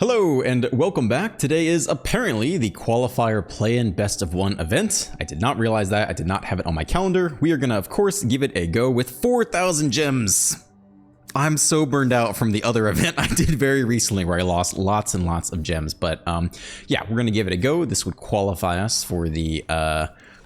Hello and welcome back. Today is apparently the Qualifier play-in best of one event. I did not realize that. I did not have it on my calendar. We are gonna, of course, give it a go with 4,000 gems. I'm so burned out from the other event I did very recently where I lost lots and lots of gems. But yeah, we're gonna give it a go. This would qualify us for the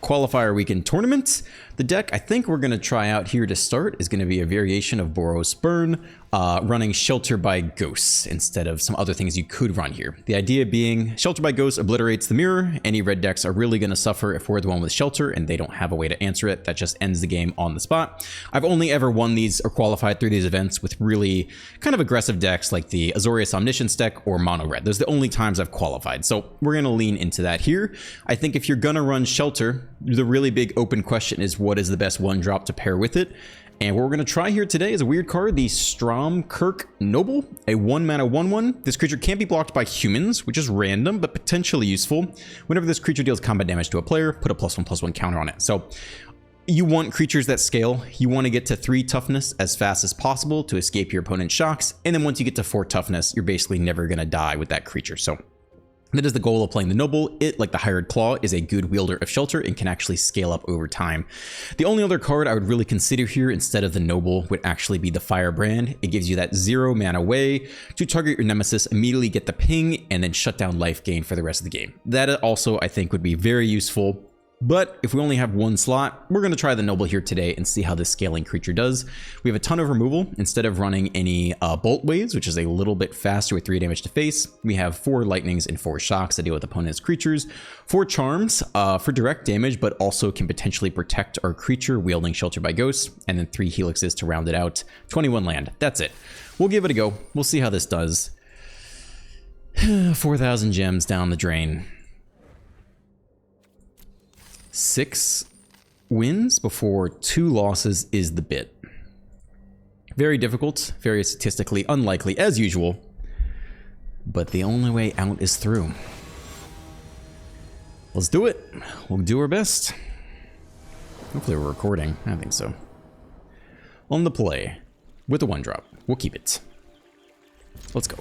Qualifier Weekend Tournament. The deck I think we're going to try out here to start is going to be a variation of Boros Burn, running Shelter by Ghosts instead of some other things you could run here. The idea being Shelter by Ghosts obliterates the mirror. Any red decks are really going to suffer if we're the one with Shelter and they don't have a way to answer it. That just ends the game on the spot. I've only ever won these or qualified through these events with really kind of aggressive decks like the Azorius Omniscience deck or Mono Red. Those are the only times I've qualified. So we're going to lean into that here. I think if you're going to run Shelter, the really big open question is what is the best one drop to pair with it. And what we're going to try here today is a weird card, the Stromkirk Noble, a 1-mana 1/1. This creature can't be blocked by humans, which is random, but potentially useful. Whenever this creature deals combat damage to a player, put a +1/+1 counter on it. So you want creatures that scale. You want to get to 3 toughness as fast as possible to escape your opponent's shocks. And then once you get to 4 toughness, you're basically never going to die with that creature. So that is the goal of playing the Noble. It, like the Hired Claw, is a good wielder of Shelter and can actually scale up over time. The only other card I would really consider here instead of the Noble would actually be the Firebrand. It gives you that 0-mana way to target your Nemesis, immediately get the ping, and then shut down life gain for the rest of the game. That also, I think, would be very useful. But if we only have 1 slot, we're going to try the Noble here today and see how this scaling creature does. We have a ton of removal. Instead of running any Bolt Waves, which is a little bit faster with 3 damage to face, we have 4 Lightnings and 4 Shocks to deal with opponent's creatures, 4 Charms for direct damage, but also can potentially protect our creature wielding Shelter by Ghosts, and then 3 Helixes to round it out. 21 land. That's it. We'll give it a go. We'll see how this does. 4,000 gems down the drain. 6 wins before 2 losses is the bit. Very difficult, very statistically unlikely as usual, but the only way out is through. Let's do it. We'll do our best. Hopefully we're recording. I think so. On the play with a 1-drop. We'll keep it. Let's go.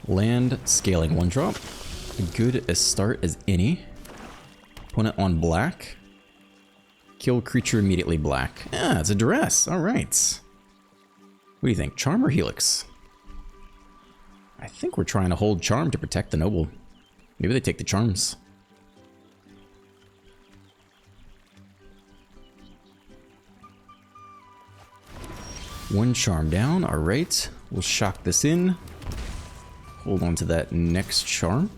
Land scaling 1-drop. Good a start as any. Opponent on black. Kill creature immediately black. Ah, it's a duress. Alright. What do you think? Charm or Helix? I think we're trying to hold Charm to protect the Noble. Maybe they take the Charms. One Charm down. Alright. We'll shock this in. Hold on to that next Charm.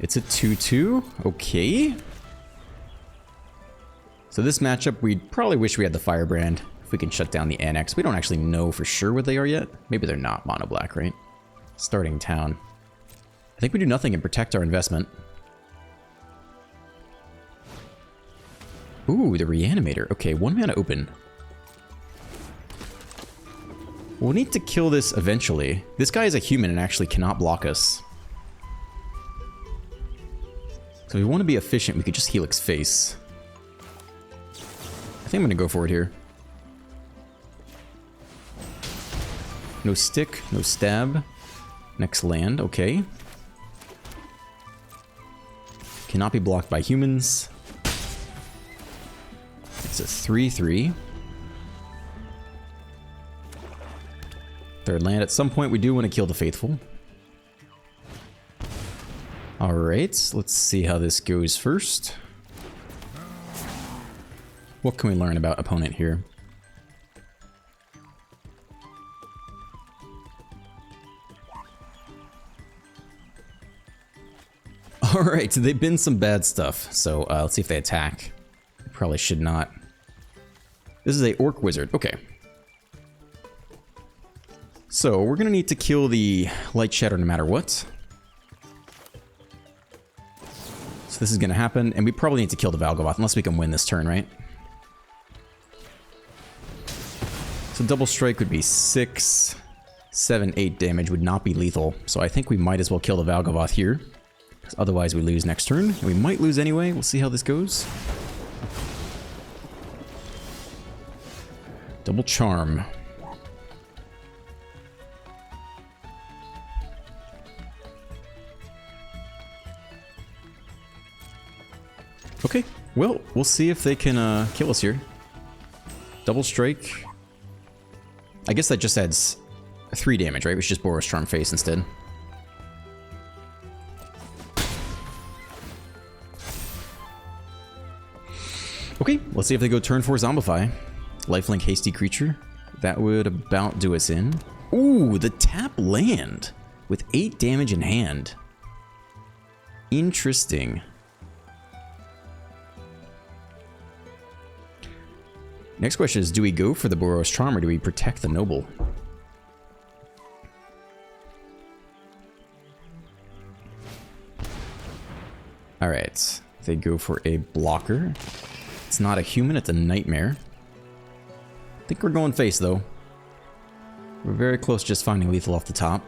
It's a 2/2. Okay. So this matchup, we'd probably wish we had the Firebrand. If we can shut down the Annex. We don't actually know for sure what they are yet. Maybe they're not mono black, right? Starting town. I think we do nothing and protect our investment. Ooh, the Reanimator. Okay, 1 mana open. We'll need to kill this eventually. This guy is a human and actually cannot block us. So if we want to be efficient, we could just Helix face. I think I'm going to go for it here. No stick, no stab. Next land, okay. Cannot be blocked by humans. It's a 3/3. Third land. At some point, we do want to kill the Faithful. Alright, let's see how this goes first. What can we learn about opponent here? Alright, so they've been some bad stuff. So let's see if they attack. They probably should not. This is a Orc Wizard. Okay. So we're going to need to kill the Light Shadow no matter what. So this is going to happen, and we probably need to kill the Valgavoth unless we can win this turn, right? So double strike would be 6, 7, 8 damage, would not be lethal. So I think we might as well kill the Valgavoth here. Otherwise we lose next turn. And we might lose anyway. We'll see how this goes. Double charm. Okay, well, we'll see if they can kill us here. Double strike. I guess that just adds 3 damage, right? We should just Boros Charm face instead. Okay, let's see if they go turn 4 Zombify. Lifelink hasty creature. That would about do us in. Ooh, the tap land with 8 damage in hand. Interesting. Next question is, do we go for the Boros Charm or do we protect the Noble? Alright, they go for a blocker. It's not a human, it's a nightmare. I think we're going face though. We're very close to just finding lethal off the top.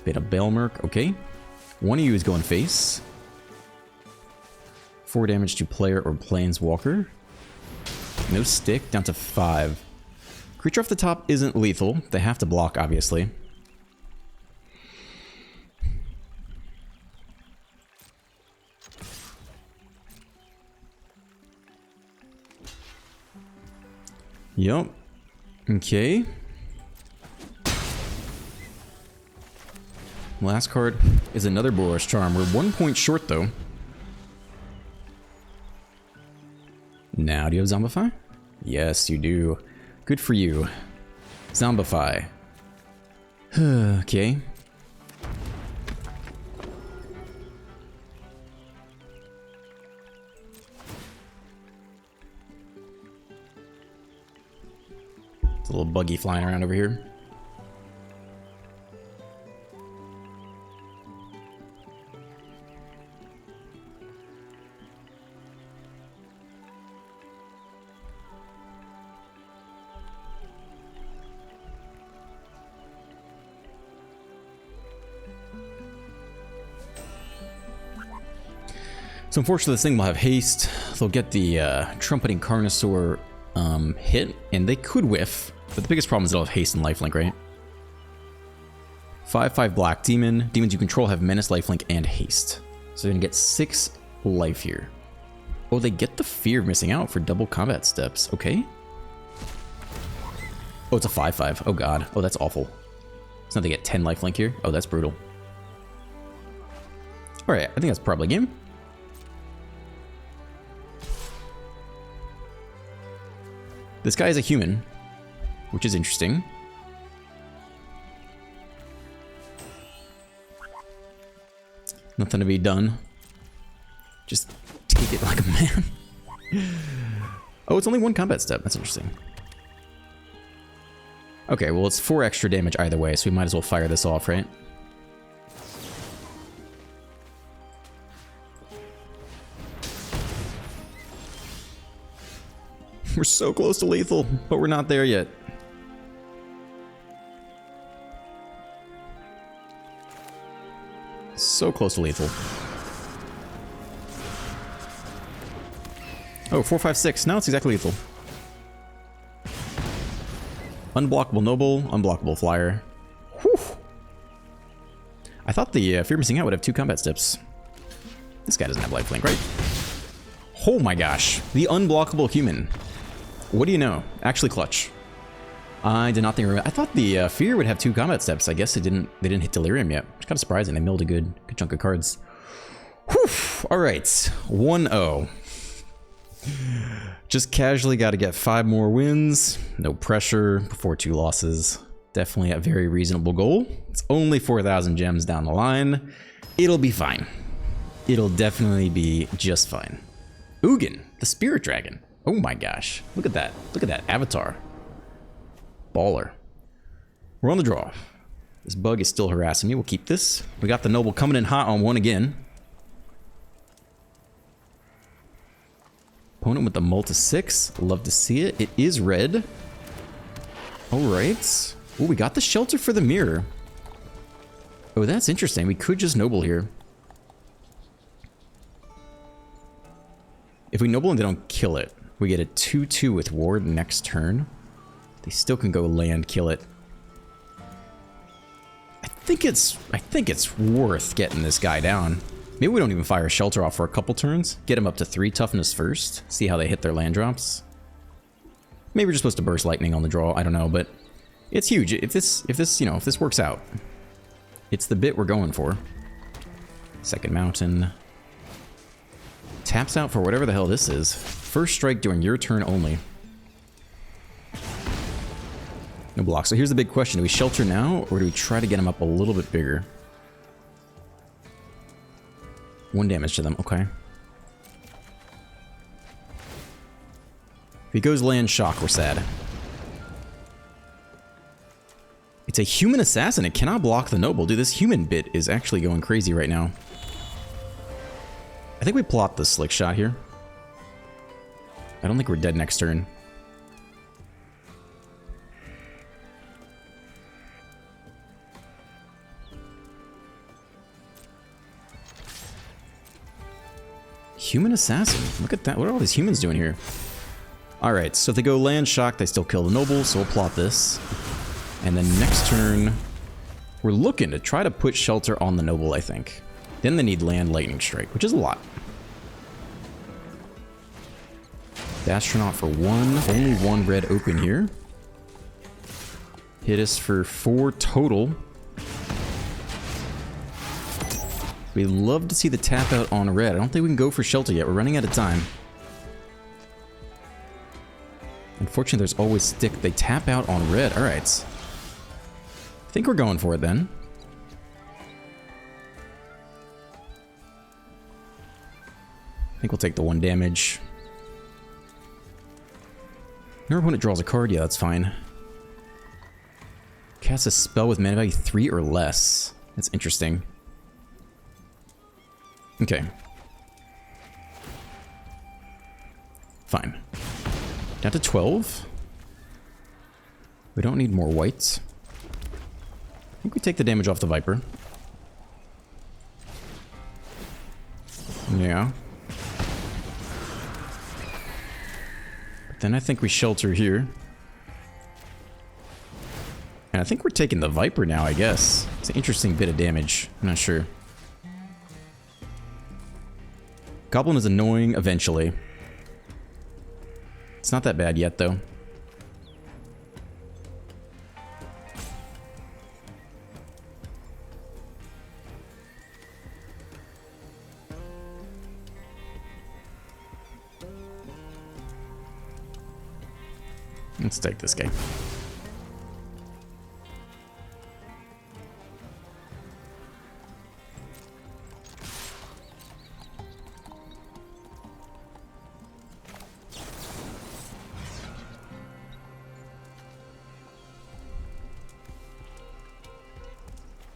Bit of Bailmerk, okay. One of you is going face. 4 damage to player or planeswalker. No stick, down to 5. Creature off the top isn't lethal. They have to block, obviously. Yup. Okay. Last card is another Boros Charm. We're 1 point short, though. Now, do you have Zombify? Yes, you do. Good for you. Zombify. Okay. It's a little buggy flying around over here. So unfortunately, this thing will have haste. They'll get the Trumpeting Carnosaur hit, and they could whiff. But the biggest problem is they'll have haste and lifelink, right? 5/5 black demon. Demons you control have menace, lifelink, and haste. So they're gonna get 6 life here. Oh, they get the fear of missing out for double combat steps. Okay. Oh, it's a 5/5. Oh god. Oh, that's awful. So now they get 10 lifelink here. Oh, that's brutal. All right, I think that's probably game. This guy is a human, which is interesting. Nothing to be done. Just take it like a man. Oh, it's only 1 combat step. That's interesting. Okay, well, it's 4 extra damage either way, so we might as well fire this off, right? We're so close to lethal, but we're not there yet. So close to lethal. Oh, 4, 5, 6. Now it's exactly lethal. Unblockable Noble, unblockable Flyer. Whew. I thought the Fear Missing Out would have 2 combat steps. This guy doesn't have lifelink, right? Oh my gosh. The unblockable human. What do you know? Actually clutch. I did not think... I thought the Fear would have 2 combat steps. I guess they didn't hit Delirium yet. It's kind of surprising. They milled a good chunk of cards. Whew. Alright. 1-0. Just casually got to get 5 more wins. No pressure before 2 losses. Definitely a very reasonable goal. It's only 4,000 gems down the line. It'll be fine. It'll definitely be just fine. Ugin, the Spirit Dragon. Oh my gosh. Look at that. Look at that avatar. Baller. We're on the draw. This bug is still harassing me. We'll keep this. We got the Noble coming in hot on 1 again. Opponent with the Multi 6. Love to see it. It is red. Alright. Oh, we got the Shelter for the Mirror. Oh, that's interesting. We could just Noble here. If we noble and they don't kill it, we get a 2/2 with ward next turn. They still can go land, kill it. I think it's worth getting this guy down. Maybe we don't even fire Shelter off for a couple turns. Get him up to 3 toughness first. See how they hit their land drops. Maybe we're just supposed to burst lightning on the draw. I don't know, but it's huge. If this works out, it's the bit we're going for. Second mountain. Taps out for whatever the hell this is. First strike during your turn only. No block. So here's the big question. Do we shelter now, or do we try to get him up a little bit bigger? 1 damage to them. Okay. If he goes land shock, we're sad. It's a human assassin. It cannot block the noble. Dude, this human bit is actually going crazy right now. I think we plot the slick shot here. I don't think we're dead next turn. Human assassin. Look at that. What are all these humans doing here? Alright, so if they go land shock, they still kill the noble, so we'll plot this. And then next turn, we're looking to try to put shelter on the noble, I think. Then they need land lightning strike, which is a lot. The astronaut for 1. Only 1 red open here. Hit us for 4 total. We'd love to see the tap out on red. I don't think we can go for shelter yet. We're running out of time. Unfortunately, there's always stick. They tap out on red. Alright. I think we're going for it then. I think we'll take the 1 damage. Your opponent draws a card. Yeah, that's fine. Cast a spell with mana value 3 or less. That's interesting. Okay. Fine. Down to 12. We don't need more whites. I think we take the damage off the Viper. Yeah. But then I think we shelter here. And I think we're taking the Viper now, I guess. It's an interesting bit of damage. I'm not sure. Goblin is annoying eventually. It's not that bad yet, though. Let's take this guy.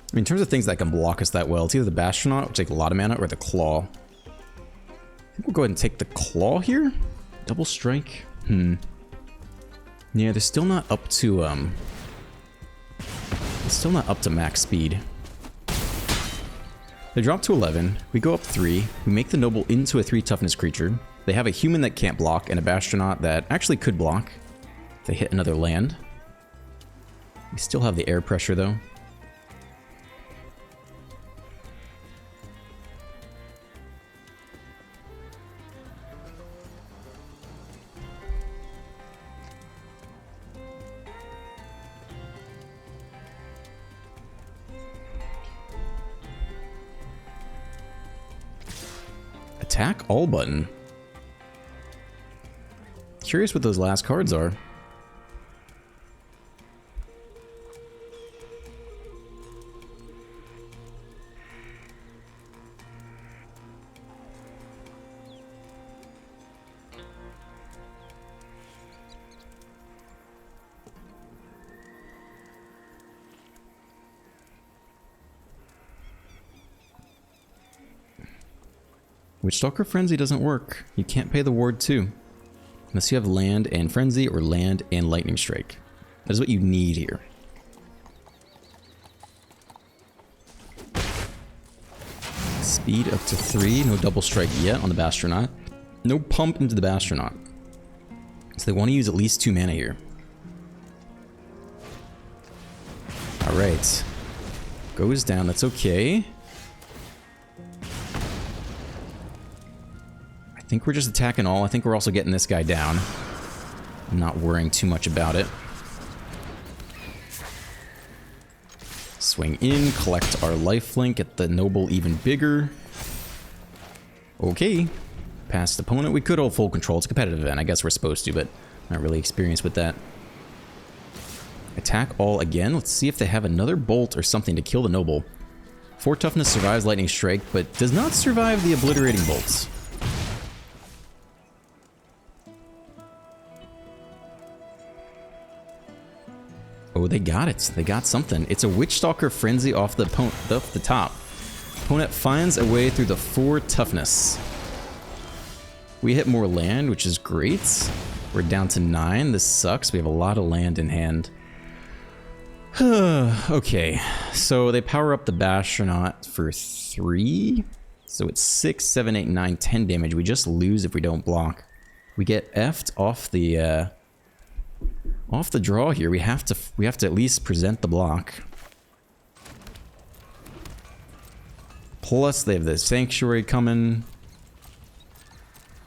I mean, in terms of things that can block us that well, it's either the Bastronaut, which takes a lot of mana, or the Claw. I think we'll go ahead and take the Claw here. Double strike. Yeah, they're still not up to max speed. They drop to 11. We go up 3. We make the noble into a 3 toughness creature. They have a human that can't block and a Bastronaut that actually could block if they hit another land. We still have the air pressure though. Attack all button. Curious what those last cards are. Witchstalker Frenzy doesn't work. You can't pay the ward too. Unless you have land and Frenzy or land and Lightning Strike. That is what you need here. Speed up to 3. No double strike yet on the Bastronaut. No pump into the Bastronaut. So they want to use at least 2 mana here. Alright. Goes down, that's okay. I think we're just attacking all. I think we're also getting this guy down. I'm not worrying too much about it. Swing in, collect our lifelink, get the Noble even bigger. Okay. Past opponent. We could hold full control. It's a competitive event. I guess we're supposed to, but not really experienced with that. Attack all again. Let's see if they have another bolt or something to kill the Noble. 4 toughness survives Lightning Strike, but does not survive the obliterating bolts. Oh, they got it. They got something. It's a Witchstalker Frenzy off the top. Opponent finds a way through the 4 toughness. We hit more land, which is great. We're down to 9. This sucks. We have a lot of land in hand. Okay, so they power up the Bastronaut for 3. So it's 6, 7, 8, 9, 10 damage. We just lose if we don't block. We get effed off the draw here. We have to at least present the block. Plus they have the Sanctuary coming.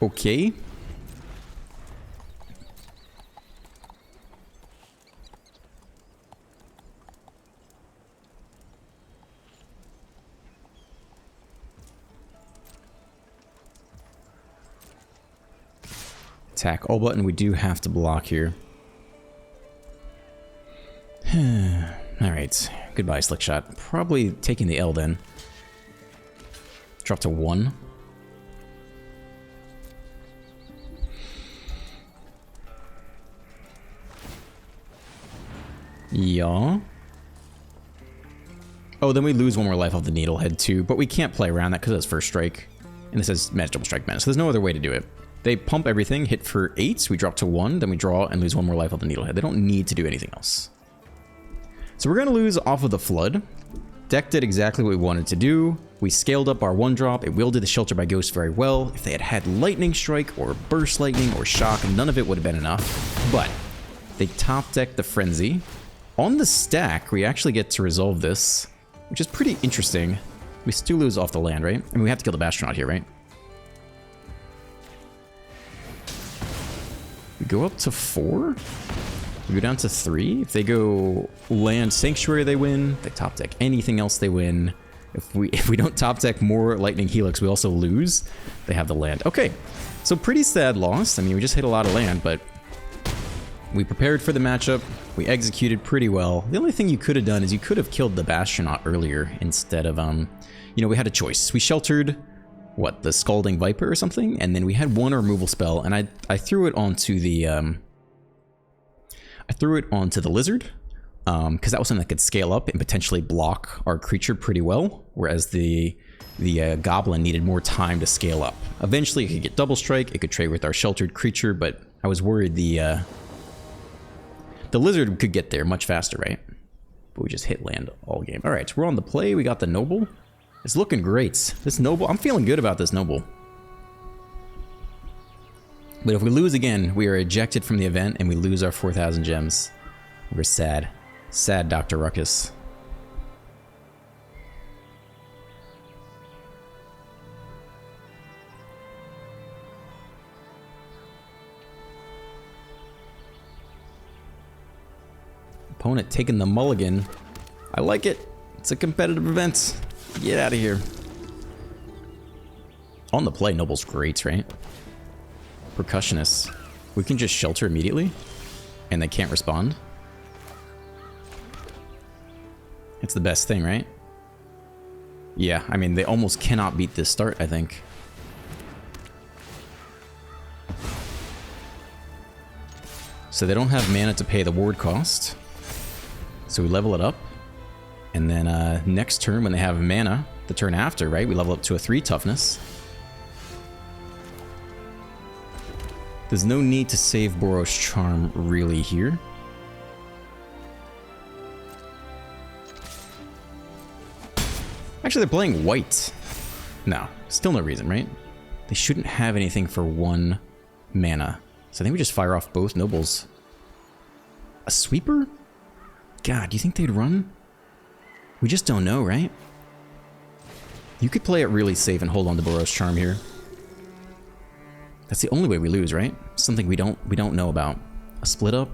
Okay. Attack all button. We do have to block here. Alright. Goodbye, Slickshot. Probably taking the L then. Drop to 1. Yeah. Oh, then we lose 1 more life off the Needlehead too, but we can't play around that because it's first strike. And this is Magic Double Strike Menace, so there's no other way to do it. They pump everything, hit for 8, we drop to 1, then we draw and lose 1 more life off the Needlehead. They don't need to do anything else. So we're going to lose off of the Flood. Deck did exactly what we wanted to do. We scaled up our 1-drop. It wielded the Shelter by Ghost very well. If they had had Lightning Strike or Burst Lightning or Shock, none of it would have been enough. But they top decked the Frenzy. On the stack, we actually get to resolve this, which is pretty interesting. We still lose off the land, right? I mean, we have to kill the Bastronaut here, right? We go up to 4? We go down to 3? If they go land Sanctuary, they win. If they top deck anything else, they win. If we don't top deck more Lightning Helix, we also lose. They have the land. Okay, so pretty sad loss. I mean, we just hit a lot of land, but we prepared for the matchup. We executed pretty well. The only thing you could have done is you could have killed the Bastronaut earlier instead of, you know, we had a choice. We sheltered, what, the Scalding Viper or something? And then we had 1 removal spell, and I threw it onto the, Lizard, because that was something that could scale up and potentially block our creature pretty well, whereas the Goblin needed more time to scale up. Eventually it could get Double Strike, it could trade with our sheltered creature, but I was worried the Lizard could get there much faster, right? But we just hit land all game. Alright, so we're on the play, we got the Noble. It's looking great. This Noble, I'm feeling good about this Noble. But if we lose again, we are ejected from the event and we lose our 4,000 gems. We're sad. Sad Dr. Ruckus. Opponent taking the mulligan. I like it. It's a competitive event. Get out of here. On the play, Noble's great, right? Percussionist. We can just shelter immediately, and they can't respond. It's the best thing, right? Yeah, I mean, they almost cannot beat this start, I think. So they don't have mana to pay the ward cost. So we level it up. And then next turn, when they have mana, the turn after, right, we level up to a 3 toughness. There's no need to save Boros Charm really here. Actually, they're playing white. No, still no reason, right? They shouldn't have anything for 1 mana. So I think we just fire off both nobles. A sweeper? God, do you think they'd run? We just don't know, right? You could play it really safe and hold on to Boros Charm here. That's the only way we lose, right? Something we don't know about. A split up?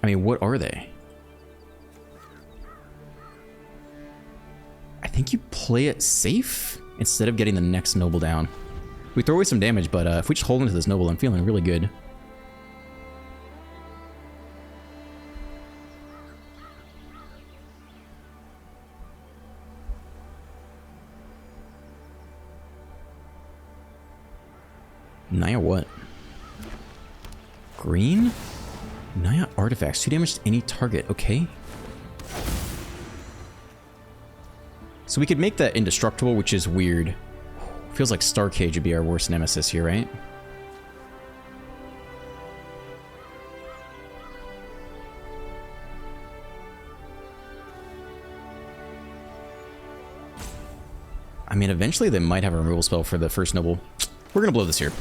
I mean, what are they? I think you play it safe instead of getting the next noble down. We throw away some damage, but if we just hold into this noble, I'm feeling really good. Naya what? Green? Naya artifacts. 2 damage to any target. Okay. So we could make that indestructible, which is weird. Feels like Starcade would be our worst nemesis here, right? I mean, eventually they might have a removal spell for the first noble. We're gonna blow this here.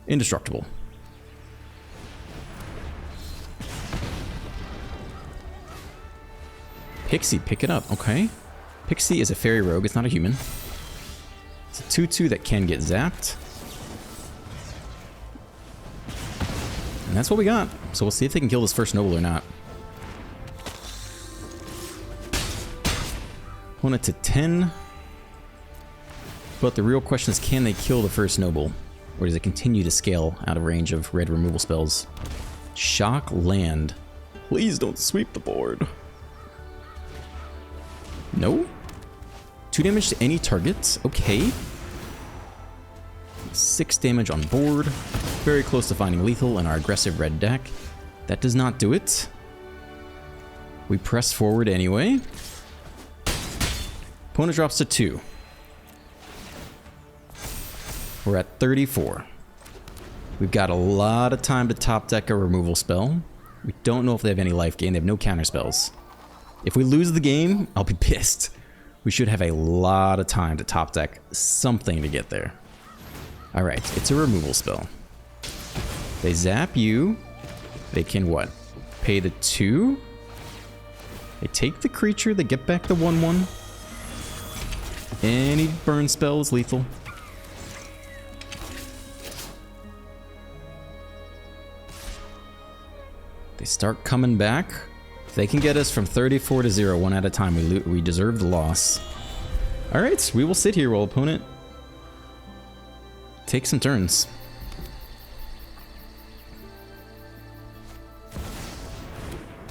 Indestructible. Pixie, pick it up. Okay. Pixie is a fairy rogue. It's not a human. It's a 2/2 that can get zapped. And that's what we got. So we'll see if they can kill this first noble or not. Opponent to 10. But the real question is, can they kill the first noble? Or does it continue to scale out of range of red removal spells? Shock land. Please don't sweep the board. No? 2 damage to any target. Okay. 6 damage on board. Very close to finding lethal in our aggressive red deck. That does not do it. We press forward anyway. Opponent drops to 2. We're at 34. We've got a lot of time to top deck a removal spell. We don't know if they have any life gain. They have no counter spells. If we lose the game, I'll be pissed. We should have a lot of time to top deck something to get there. Alright, it's a removal spell. They zap you. They can what? Pay the 2. They take the creature. They get back the 1/1. Any burn spell is lethal. They start coming back. If they can get us from 34 to 0 one at a time, we deserve the loss. Alright, we will sit here while opponent takes some turns.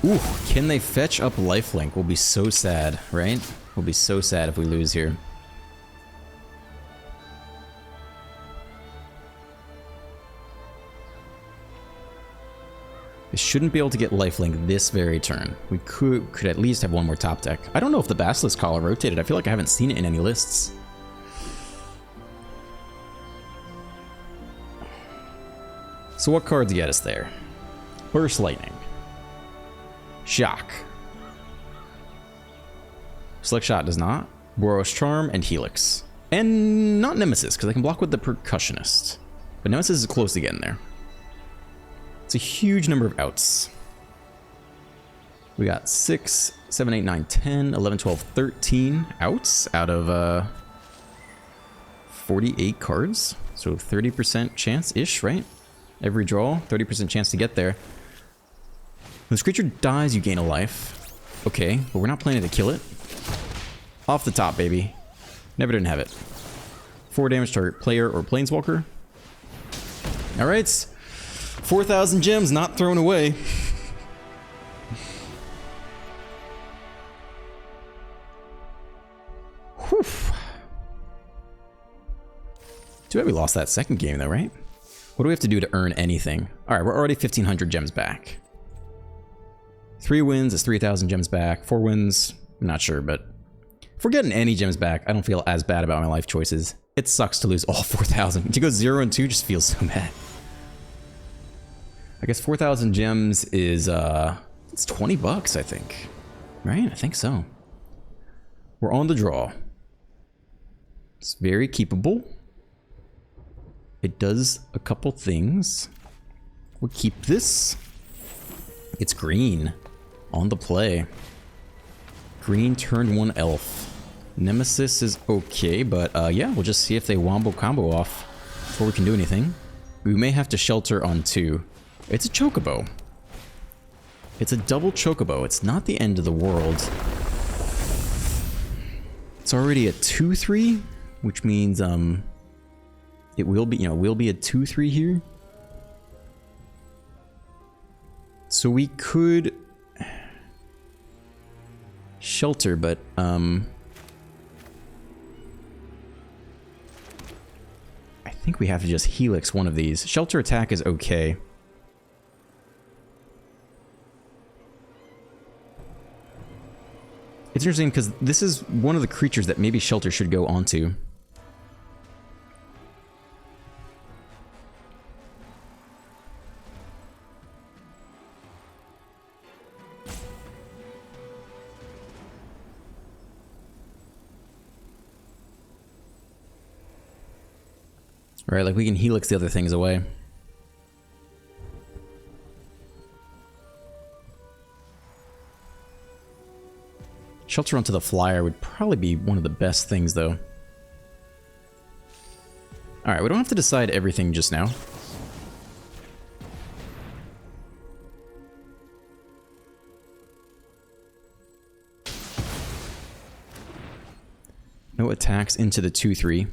Ooh, can they fetch up lifelink? We'll be so sad, right? We'll be so sad if we lose here. They shouldn't be able to get lifelink this very turn. We could at least have one more top deck. I don't know if the Basilisk Collar rotated. I feel like I haven't seen it in any lists. So what cards get us there? Burst Lightning. Shock. Select Shot does not. Boros Charm and Helix. And not Nemesis, because I can block with the Percussionist. But Nemesis is close to getting there. It's a huge number of outs. We got 6, 7, 8, 9, 10, 11, 12, 13 outs out of 48 cards. So 30% chance-ish, right? Every draw, 30% chance to get there. When this creature dies, you gain a life. Okay, but we're not planning to kill it. Off the top, baby. Never didn't have it. 4 damage target player or planeswalker. Alright. 4,000 gems not thrown away. Whew. Too bad we lost that second game though, right? What do we have to do to earn anything? Alright, we're already 1,500 gems back. 3 wins is 3,000 gems back. 4 wins, I'm not sure, but if we're getting any gems back, I don't feel as bad about my life choices. It sucks to lose all 4,000. To go 0 and 2 just feels so bad. I guess 4,000 gems is, it's 20 bucks, I think. Right? I think so. We're on the draw. It's very keepable. It does a couple things. We'll keep this. It's green on the play. Green turn 1 elf. Nemesis is okay, but yeah, we'll just see if they wombo combo off before we can do anything. We may have to shelter on 2. It's a chocobo. It's a double chocobo. It's not the end of the world. It's already a 2-3, which means it will be, will be a 2-3 here. So we could shelter, but I think we have to just helix one of these. Shelter attack is okay. It's interesting because this is one of the creatures that maybe shelter should go onto. Right, like we can helix the other things away. Shelter onto the flyer would probably be one of the best things, though. Alright, we don't have to decide everything just now. No attacks into the 2-3.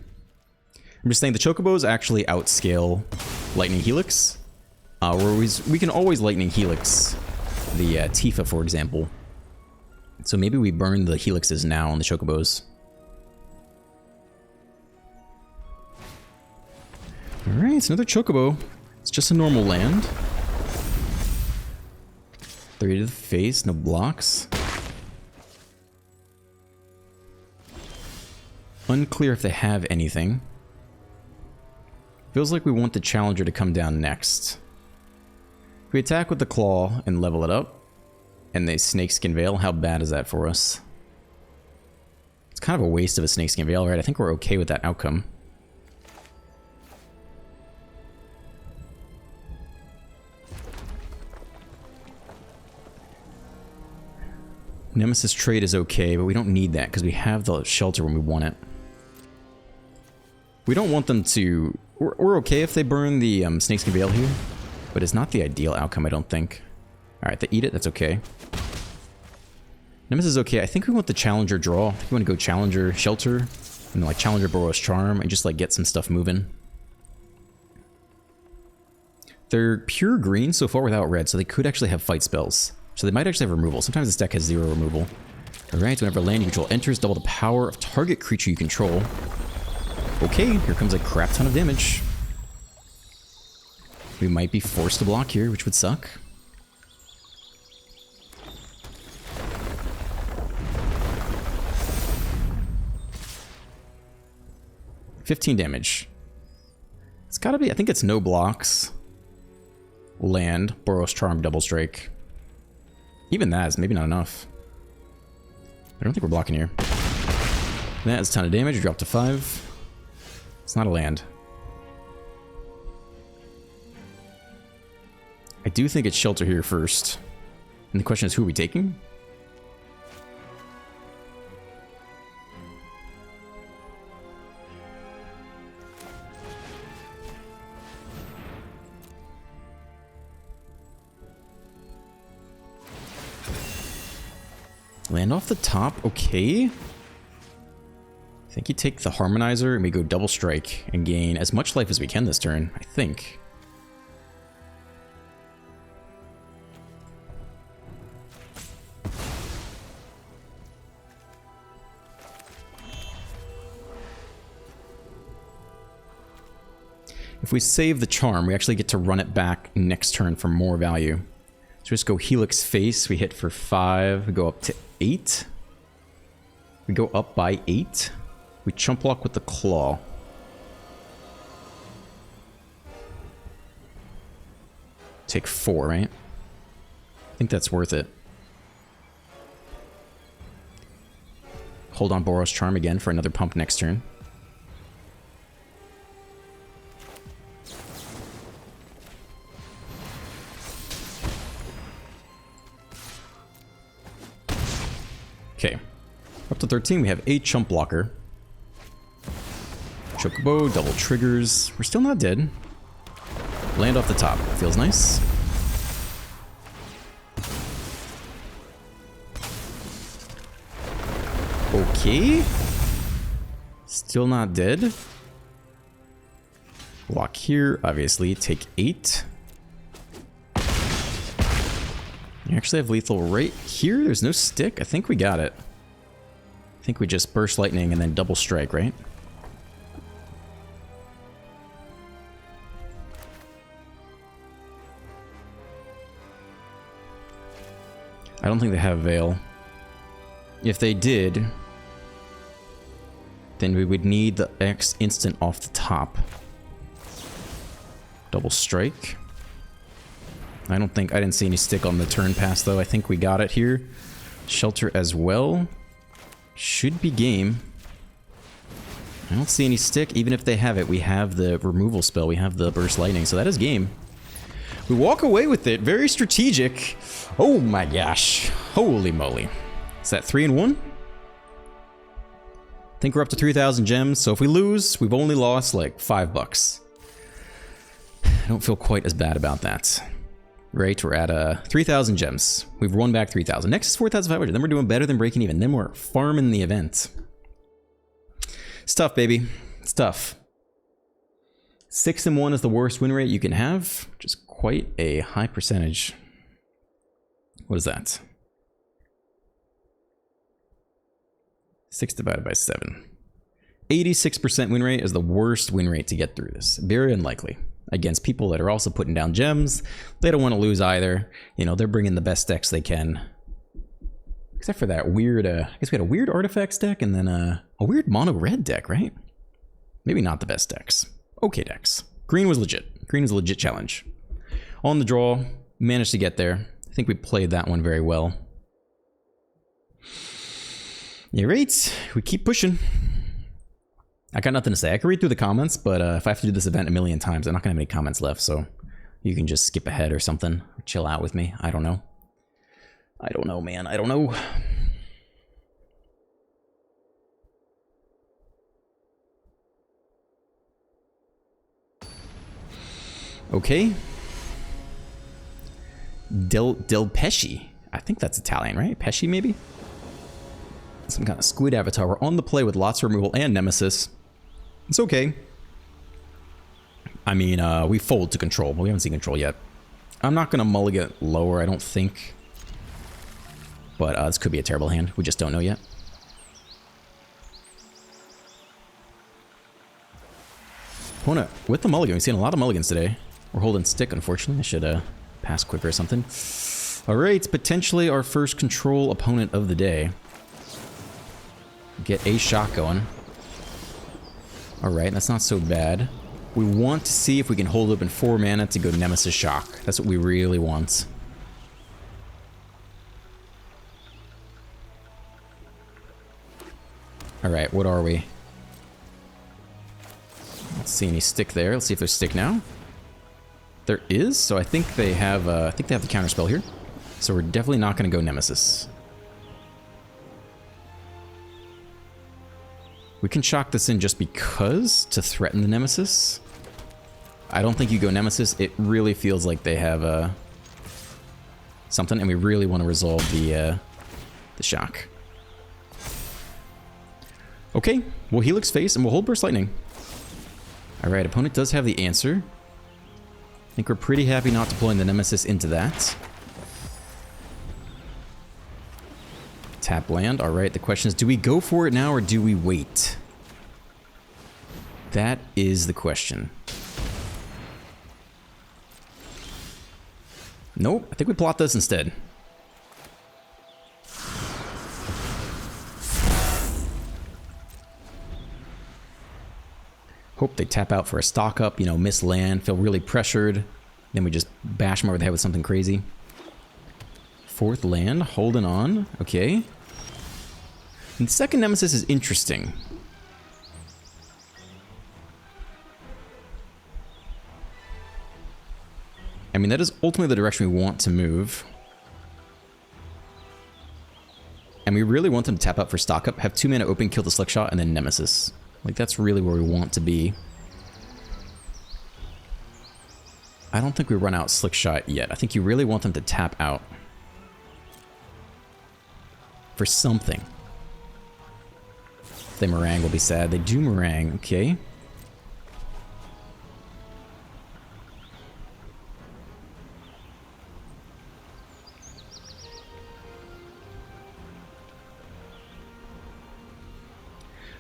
I'm just saying the Chocobos actually outscale Lightning Helix. We can always Lightning Helix the Tifa, for example. So maybe we burn the Helixes now on the Chocobos. Alright, it's another Chocobo. It's just a normal land. 3 to the face, no blocks. Unclear if they have anything. Feels like we want the Challenger to come down next. If we attack with the Claw and level it up, and they Snakeskin Veil, how bad is that for us? It's kind of a waste of a Snakeskin Veil, right? I think we're okay with that outcome. Nemesis trade is okay, but we don't need that because we have the shelter when we want it. We don't want them to... We're okay if they burn the Snakeskin Veil here, but it's not the ideal outcome, I don't think. Alright, they eat it, that's okay. Nemesis is okay. I think we want the Challenger draw. I think we want to go Challenger, Shelter, and then like Challenger, Boros Charm, and just like get some stuff moving. They're pure green so far without red, so they could actually have fight spells. So they might actually have removal. Sometimes this deck has 0 removal. Alright, whenever land you control enters, double the power of target creature you control. Okay, here comes a crap ton of damage. We might be forced to block here, which would suck. $15 damage. It's gotta be, I think it's no blocks. Land, Boros Charm, Double Strike. Even that is maybe not enough. I don't think we're blocking here. That is a ton of damage, drop to 5. It's not a land. I do think it's Shelter here first. And the question is, who are we taking? Land off the top, okay. I think you take the Harmonizer and we go Double Strike and gain as much life as we can this turn, I think. If we save the Charm, we actually get to run it back next turn for more value. So just go Helix Face, we hit for 5, we go up to 8. We go up by 8. We chump block with the Claw. Take 4, right? I think that's worth it. Hold on Boros Charm again for another pump next turn. Okay. Up to 13, we have a chump blocker. Chocobo, double triggers. We're still not dead. Land off the top. Feels nice. Okay. Still not dead. Block here, obviously. Take 8. You actually have lethal right here. There's no stick. I think we got it. I think we just burst lightning and then double strike, right? I don't think they have Veil. If they did, then we would need the X instant off the top. Double strike. I didn't see any stick on the turn pass though. I think we got it here. Shelter as well. Should be game. I don't see any stick. Even if they have it, we have the removal spell. We have the burst lightning. So that is game. We walk away with it. Very strategic. Oh my gosh. Holy moly. Is that 3 and 1? I think we're up to 3,000 gems. So if we lose, we've only lost like $5. I don't feel quite as bad about that. Right, we're at 3,000 gems. We've won back 3,000. Next is 4,500. Then we're doing better than breaking even. Then we're farming the event. It's tough, baby. It's tough. 6 and 1 is the worst win rate you can have, which is quite a high percentage. What is that? 6 divided by 7. 86% win rate is the worst win rate to get through this. Very unlikely. Against people that are also putting down gems. They don't want to lose either. You know, they're bringing the best decks they can. Except for that weird, I guess we had a weird artifacts deck and then a weird mono red deck, right? Maybe not the best decks. Okay decks. Green was legit. Green was a legit challenge. On the draw, managed to get there. I think we played that one very well. Yeah, right. We keep pushing. I got nothing to say. I can read through the comments, but if I have to do this event a million times, I'm not going to have any comments left, so you can just skip ahead or something. Or chill out with me. I don't know. I don't know, man. I don't know. Okay. Del Pesci. I think that's Italian, right? Pesci, maybe? Some kind of squid avatar. We're on the play with lots of removal and Nemesis. It's okay. I mean, we fold to control, but we haven't seen control yet. I'm not going to mulligan lower, I don't think. But this could be a terrible hand. We just don't know yet. Opponent with the mulligan. We've seen a lot of mulligans today. We're holding stick, unfortunately. I should pass quicker or something. Alright, potentially our first control opponent of the day. Get a shot going. Alright, that's not so bad. We want to see if we can hold up in 4 mana to go Nemesis Shock. That's what we really want. Alright, what are we? Let's see any stick there. Let's see if there's stick now. There is, so I think they have the counterspell here. So we're definitely not going to go Nemesis. We can shock this in just because to threaten the Nemesis. I don't think you go Nemesis. It really feels like they have something, and we really want to resolve the shock. Okay, we'll Helix Face and we'll hold Burst Lightning. Alright, opponent does have the answer. I think we're pretty happy not deploying the Nemesis into that. Tap land. Alright, the question is, do we go for it now or do we wait? That is the question. Nope, I think we plot this instead. Hope they tap out for a stock up, you know, miss land, feel really pressured. Then we just bash them over the head with something crazy. 4th land, holding on. Okay. And the second Nemesis is interesting. I mean, that is ultimately the direction we want to move. And we really want them to tap out for stock up, have 2 mana open, kill the Slick Shot, and then Nemesis. Like, that's really where we want to be. I don't think we run out Slick Shot yet. I think you really want them to tap out for something. They Meringue will be sad. They do Meringue, okay.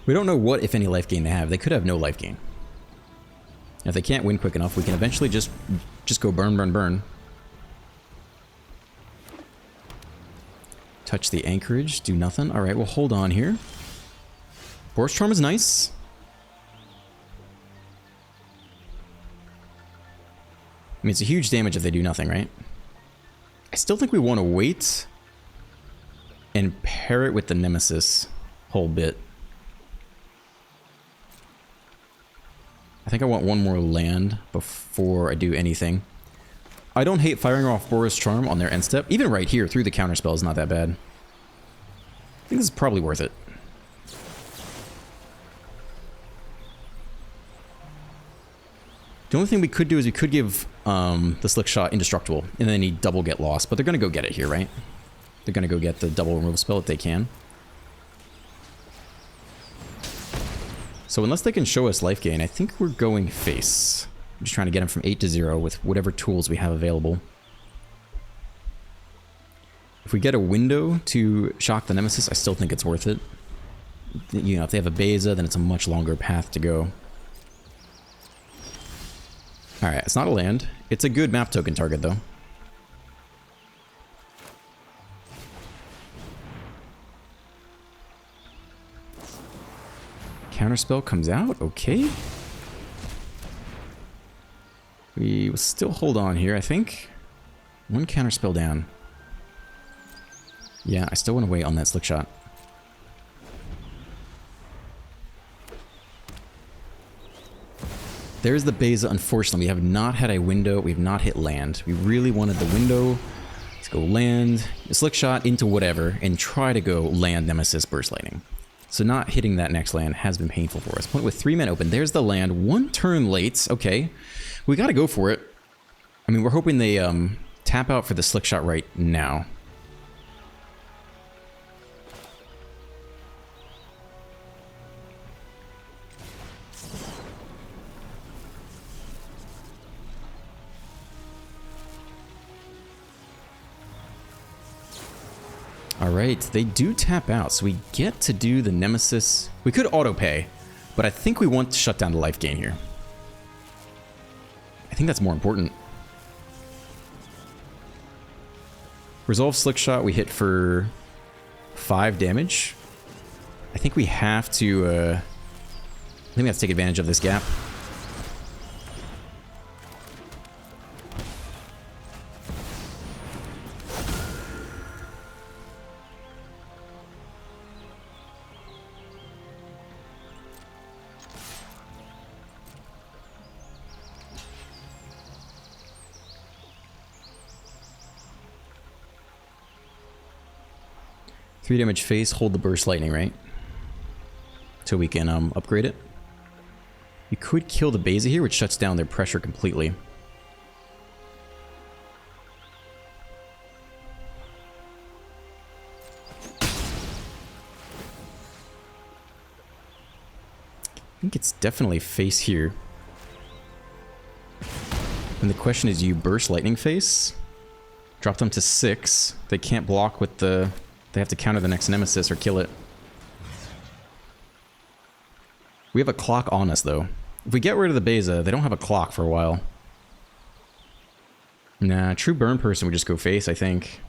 We don't know what, if any, life gain they have. They could have no life gain. And if they can't win quick enough, we can eventually just go burn, burn, burn. Touch the anchorage, do nothing. Alright, we'll hold on here. Boros Charm is nice. I mean, it's a huge damage if they do nothing, right? I still think we want to wait and pair it with the Nemesis whole bit. I think I want one more land before I do anything. I don't hate firing off Boros Charm on their end step. Even right here, through the counterspell is not that bad. I think this is probably worth it. The only thing we could do is we could give the Slick Shot indestructible, and then he'd double get lost. But they're going to go get it here, right? They're going to go get the double removal spell if they can. So unless they can show us life gain, I think we're going face. I'm just trying to get him from 8 to 0 with whatever tools we have available. If we get a window to shock the Nemesis, I still think it's worth it. You know, if they have a Beza, then it's a much longer path to go. Alright, it's not a land. It's a good map token target, though. Counterspell comes out, okay. We will still hold on here, I think. One counterspell down. Yeah, I still want to wait on that Slick Shot. There's the Beza, unfortunately. We have not had a window. We have not hit land. We really wanted the window. Let's go land, a Slick Shot into whatever, and try to go land Nemesis Burst Lightning. So not hitting that next land has been painful for us. Point with 3 men open. There's the land. 1 turn late. Okay. We got to go for it. I mean, we're hoping they tap out for the Slick Shot right now. Alright, they do tap out, so we get to do the Nemesis. We could auto-pay, but I think we want to shut down the life gain here. I think that's more important. Resolve Slick Shot, we hit for 5 damage. I think we have to, I think we have to take advantage of this gap. Three damage face, hold the Burst Lightning, right? So we can upgrade it. We could kill the Beza here, which shuts down their pressure completely. I think it's definitely face here. And the question is, you Burst Lightning face? Drop them to 6. They can't block with the... They have to counter the next Nemesis or kill it. We have a clock on us, though. If we get rid of the Beza, they don't have a clock for a while. Nah, true burn person would just go face, I think.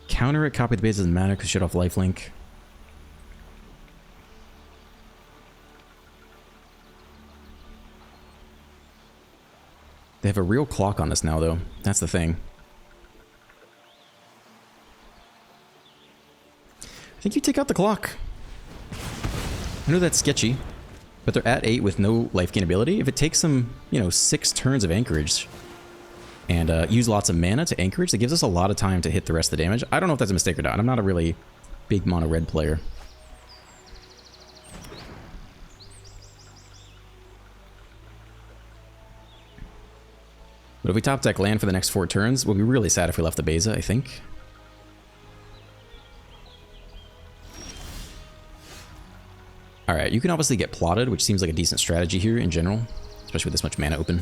Counter it, copy the Beza doesn't matter because shut off lifelink. They have a real clock on us now, though. That's the thing. I think you take out the clock. I know that's sketchy, but they're at 8 with no life gain ability. If it takes them, you know, 6 turns of anchorage, and use lots of mana to anchorage. That gives us a lot of time to hit the rest of the damage. I don't know if that's a mistake or not. I'm not a really big mono red player. But if we top deck land for the next 4 turns, we'll be really sad if we left the Beza, I think. Alright, you can obviously get plotted, which seems like a decent strategy here in general, especially with this much mana open.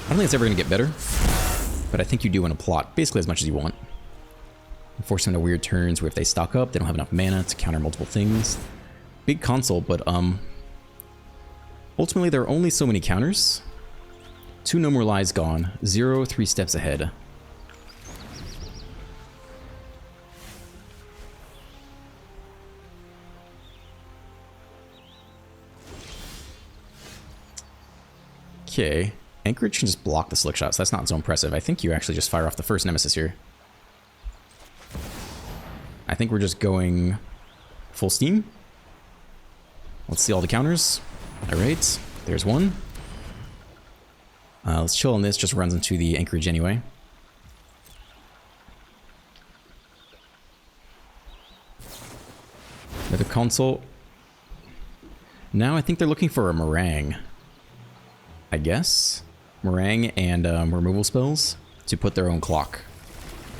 I don't think it's ever going to get better, but I think you do want to plot basically as much as you want. Force them into weird turns where if they stock up, they don't have enough mana to counter multiple things. Big console, but ultimately there are only so many counters. 2 No More Lies gone, 0 3 steps ahead. Okay, Anchorage can just block the slick shots. That's not so impressive. I think you actually just fire off the first Nemesis here. I think we're just going full steam. Let's see all the counters. All right, there's one. Let's chill on this, just runs into the Anchorage anyway. Another console. Now I think they're looking for a Meringue. I guess. Meringue and removal spells to put their own clock.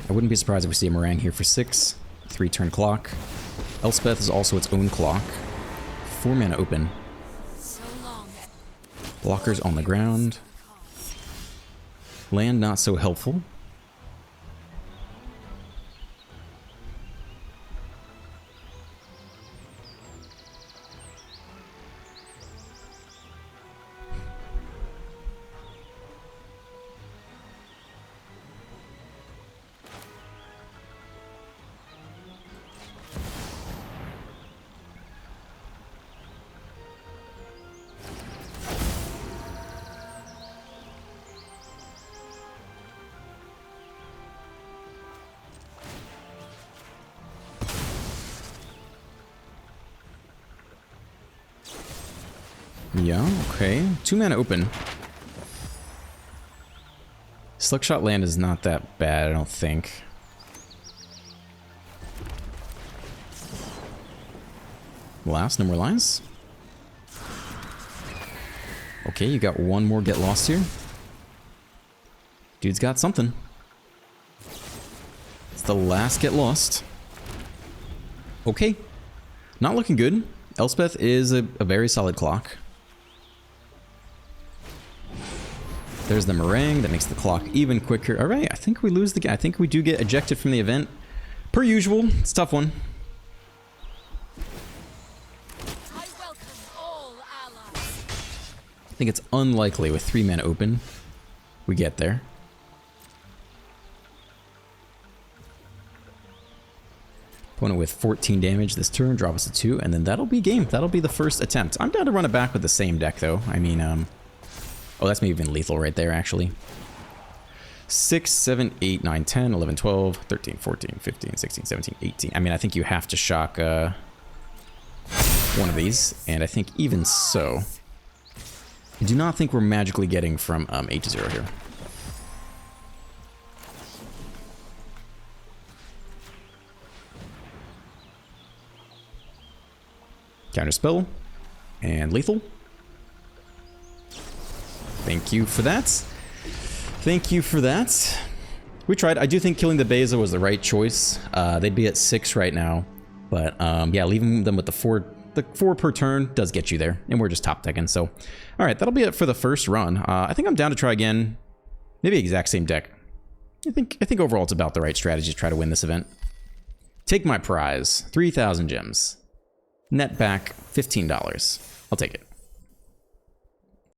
I wouldn't be surprised if we see a Meringue here for 6. 3-turn clock. Elspeth is also its own clock. 4 mana open. Blockers on the ground. Land not so helpful. Yeah, okay. 2 mana open. Slickshot land is not that bad, I don't think. Last, no more lines. Okay, you got one more get lost here. Dude's got something. It's the last get lost. Okay. Not looking good. Elspeth is a very solid clock. There's the Meringue that makes the clock even quicker. All right, I think we lose the game. I think we do get ejected from the event. Per usual, it's a tough one. I welcome all allies. I think it's unlikely with 3 men open we get there. Opponent with 14 damage this turn, drop us to 2, and then that'll be game. That'll be the first attempt. I'm down to run it back with the same deck, though. I mean, oh, that's maybe even lethal right there, actually. 6, 7, 8, 9, 10, 11, 12, 13, 14, 15, 16, 17, 18. I mean, I think you have to shock one of these, and I think even so, I do not think we're magically getting from 8 to 0 here. Counterspell and lethal. Thank you for that. Thank you for that. We tried. I do think killing the Beza was the right choice. They'd be at 6 right now, but yeah, leaving them with the 4 per turn does get you there, and we're just top decking. So, all right, that'll be it for the first run. I think I'm down to try again. Maybe exact same deck. I think overall it's about the right strategy to try to win this event. Take my prize, 3,000 gems. Net back $15. I'll take it.